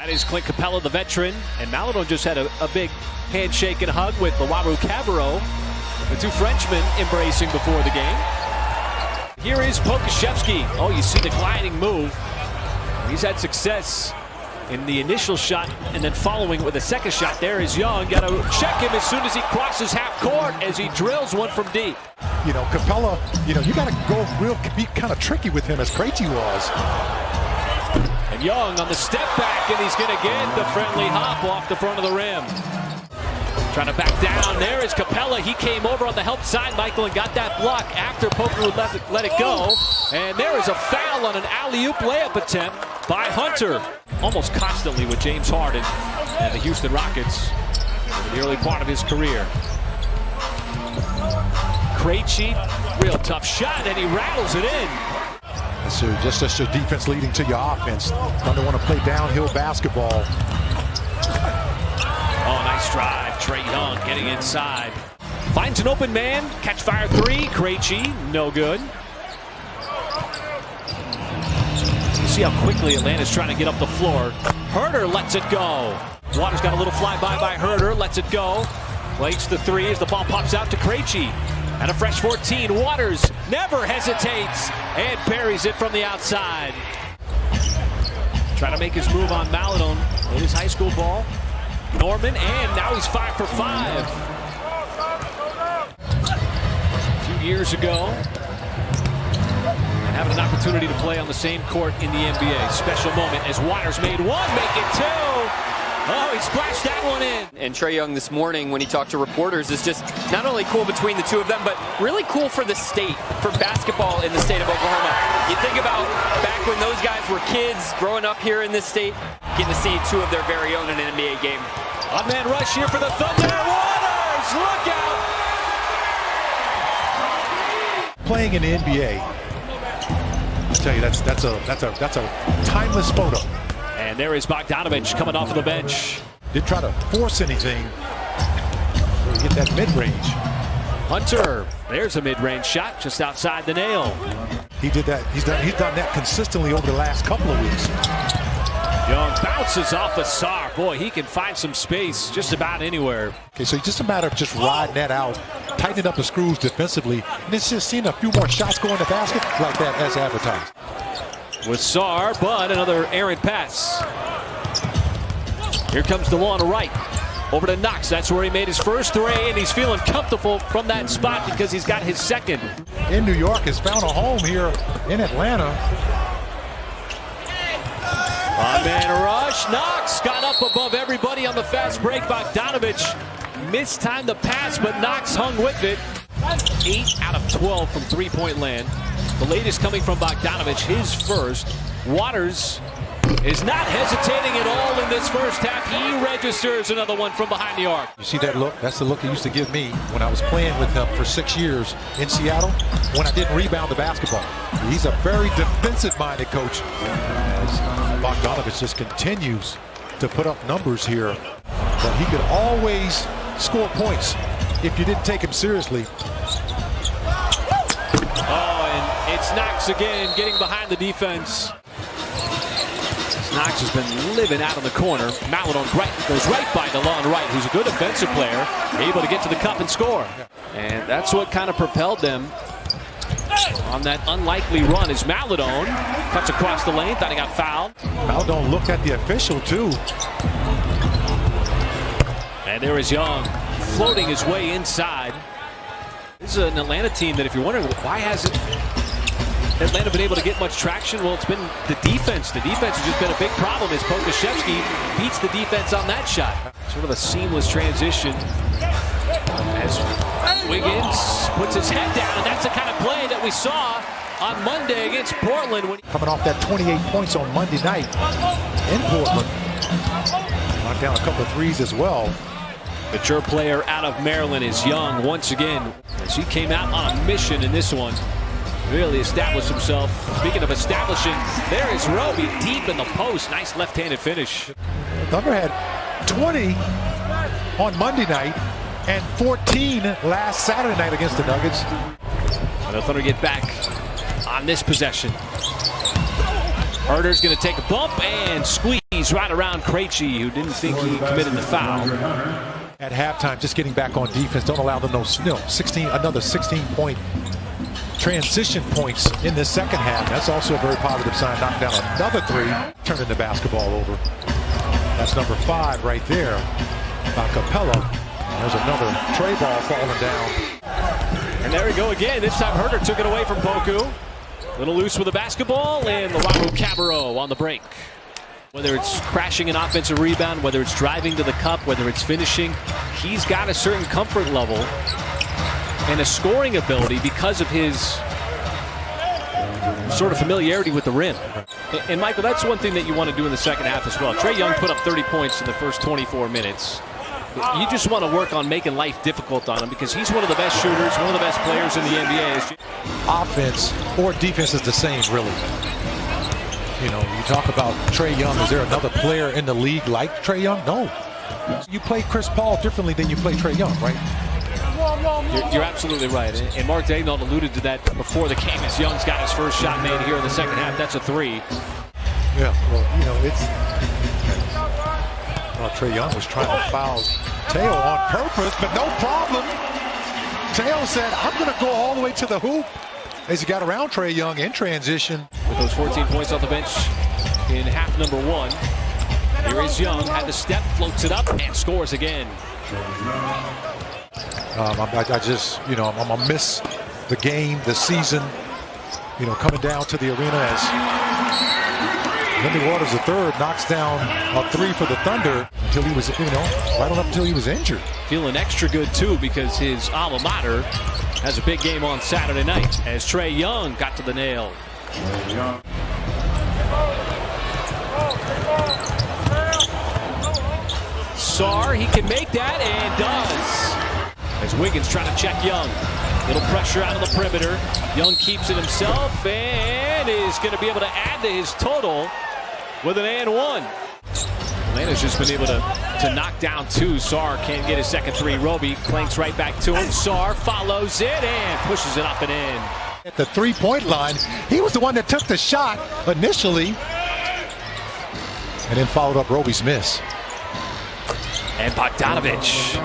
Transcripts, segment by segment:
That is Clint Capella, the veteran, and Maledon just had a big handshake and hug with Lawaru Cabarro, the two Frenchmen embracing before the game. Here is Pokusevski. Oh, you see the gliding move. He's had success in the initial shot and then following with a second shot. There is Young. Got to check him as soon as he crosses half court as he drills one from deep. You know, Capella, you got to be kind of tricky with him as Krejci was. And Young on the step back, and he's going to get the friendly hop off the front of the rim. Trying to back down. There is Capella. He came over on the help side, Michael, and got that block after Poker would let it go. And there is a foul on an alley-oop layup attempt by Hunter. Almost constantly with James Harden and the Houston Rockets in the early part of his career. Krejci, real tough shot, and he rattles it in. So just as your defense leading to your offense. Don't want to play downhill basketball. Oh, nice drive. Trae Young getting inside. Finds an open man. Catch fire three. Krejci, no good. You see how quickly Atlanta's trying to get up the floor. Huerter lets it go. Waters got a little flyby by Huerter. Lets it go. Plays the three as the ball pops out to Krejci. And a fresh 14. Waters never hesitates and parries it from the outside. Trying to make his move on Maledon in his high school ball. Norman, and now he's 5 for 5. A few years ago, and having an opportunity to play on the same court in the NBA. Special moment as Waters made one, make it two. Oh, he splashed that one in. And Trae Young this morning, when he talked to reporters, is just not only cool between the two of them, but really cool for the state, for basketball in the state of Oklahoma. You think about back when those guys were kids growing up here in this state, getting to see two of their very own in an NBA game. One man rush here for the Thunder. Waters, look out! Playing in the NBA, I tell you, that's a timeless photo. And there is Bogdanovich coming off of the bench. Didn't try to force anything. Get that mid-range. Hunter, there's a mid-range shot just outside the nail. He did that. He's done that consistently over the last couple of weeks. Young bounces off the Sarr. Boy, he can find some space just about anywhere. Okay, so it's just a matter of just riding that out, tightening up the screws defensively, and it's just seeing a few more shots go in the basket like that as advertised. With Sarr, but another errant pass. Here comes DeLon Wright. Over to Knox. That's where he made his first three, and he's feeling comfortable from that spot because he's got his second. In New York, has found a home here in Atlanta. One-man rush. Knox got up above everybody on the fast break. Bogdanovich mistimed the pass, but Knox hung with it. 8 out of 12 from three-point land. The latest coming from Bogdanovich, his first. Waters is not hesitating at all in this first half. He registers another one from behind the arc. You see that look? That's the look he used to give me when I was playing with him for 6 years in Seattle when I didn't rebound the basketball. He's a very defensive-minded coach. As Bogdanovich just continues to put up numbers here, but he could always score points if you didn't take him seriously. Oh, and it's Knox again getting behind the defense. Knox has been living out in the corner. Maledon goes right by DeLon Wright, who's a good defensive player, able to get to the cup and score. And that's what kind of propelled them on that unlikely run as Maledon cuts across the lane. Thought he got fouled. Maledon looked at the official, too. And there is Young floating his way inside. This is an Atlanta team that if you're wondering why hasn't Atlanta been able to get much traction, well, it's been the defense. The defense has just been a big problem as Pokusevski beats the defense on that shot. Sort of a seamless transition as Wiggins puts his head down, and that's the kind of play that we saw on Monday against Portland. Coming off that 28 points on Monday night in Portland. Knocked down a couple of threes as well. Mature player out of Maryland is Young once again as he came out on a mission in this one. Really established himself. Speaking of establishing, there is Roby deep in the post. Nice left-handed finish. Thunder had 20 on Monday night and 14 last Saturday night against the Nuggets. And the Thunder get back on this possession. Huerter's going to take a bump and squeeze knees right around Krejci, who didn't think he committed the foul. At halftime, just getting back on defense. Don't allow them another 16-point transition points in this second half. That's also a very positive sign. Knocked down another three, turning the basketball over. That's number 5 right there by Capella. There's another tray ball falling down. And there we go again. This time Herder took it away from Poku. Little loose with the basketball, and Lauru Cabarro on the break. Whether it's crashing an offensive rebound, whether it's driving to the cup, whether it's finishing, he's got a certain comfort level and a scoring ability because of his sort of familiarity with the rim. And Michael, that's one thing that you want to do in the second half as well. Trae Young put up 30 points in the first 24 minutes. You just want to work on making life difficult on him because he's one of the best shooters, one of the best players in the NBA. Offense or defense is the same, really. You know, you talk about Trae Young. Is there another player in the league like Trae Young? No. You play Chris Paul differently than you play Trae Young, right? You're absolutely right. And Mark Daigneault alluded to that before the game as Young's got his first shot made here in the second half. That's a 3. Yeah, well, you know, it's... Well, Trae Young was trying to foul Teo on purpose, but no problem. Teo said, I'm going to go all the way to the hoop. As he got around Trae Young in transition. With those 14 points off the bench in half number 1. Here is Young, had the step, floats it up, and scores again. I just, you know, I'm going to miss the game, the season, you know, coming down to the arena as Lindy Waters III knocks down a 3 for the Thunder until he was, you know, right on up until he was injured. Feeling extra good, too, because his alma mater has a big game on Saturday night as Trae Young got to the nail. Sarr, he can make that and does. As Wiggins trying to check Young. Little pressure out of the perimeter. Young keeps it himself and is going to be able to add to his total with an and 1. Atlanta's just been able to knock down 2. Sarr can't get his second 3. Roby clanks right back to him. Sarr follows it and pushes it up and in. At the three-point line, he was the one that took the shot initially and then followed up Roby's miss. And Bogdanovich,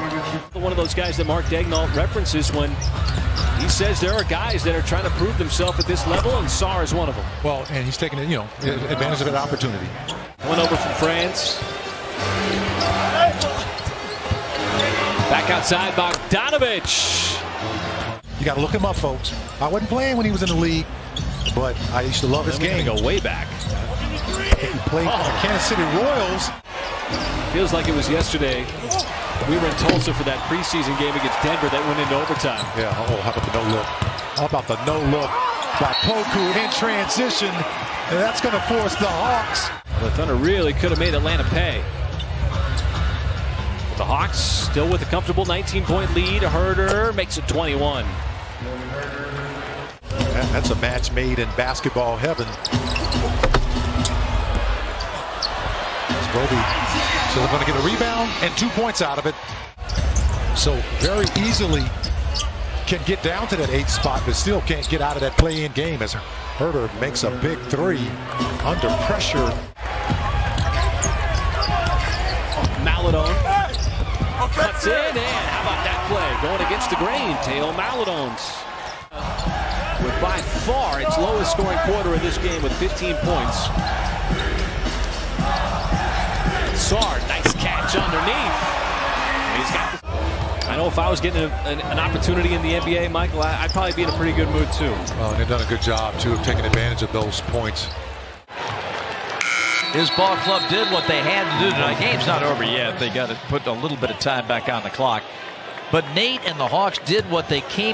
one of those guys that Mark Daigneault references when he says there are guys that are trying to prove themselves at this level, and Sarr is one of them. Well, and he's taking, you know, advantage of that opportunity. One over from France. Back outside, Bogdanovich. You got to look him up, folks. I wasn't playing when he was in the league, but I used to love his game. Go way back. He played for the Kansas City Royals. Feels like it was yesterday. We were in Tulsa for that preseason game against Denver that went into overtime. Yeah, oh, how about the no-look? How about the no-look by Poku in transition? And that's going to force the Hawks. The Thunder really could have made Atlanta pay. But the Hawks still with a comfortable 19-point lead. Herder makes it 21. That's a match made in basketball heaven. Roby, so they're going to get a rebound and 2 points out of it. So very easily can get down to that 8th spot, but still can't get out of that play-in game as Herder makes a big 3 under pressure. Maladon cuts in, and how about that play? Going against the grain, Teo Maladon's. With by far its lowest scoring quarter in this game with 15 points. Sarr, nice catch underneath. He's got I know if I was getting an opportunity in the NBA, Michael, I'd probably be in a pretty good mood too. Well, and they've done a good job too of taking advantage of those points. His ball club did what they had to do tonight. Game's not over yet. They got to put a little bit of time back on the clock. But Nate and the Hawks did what they came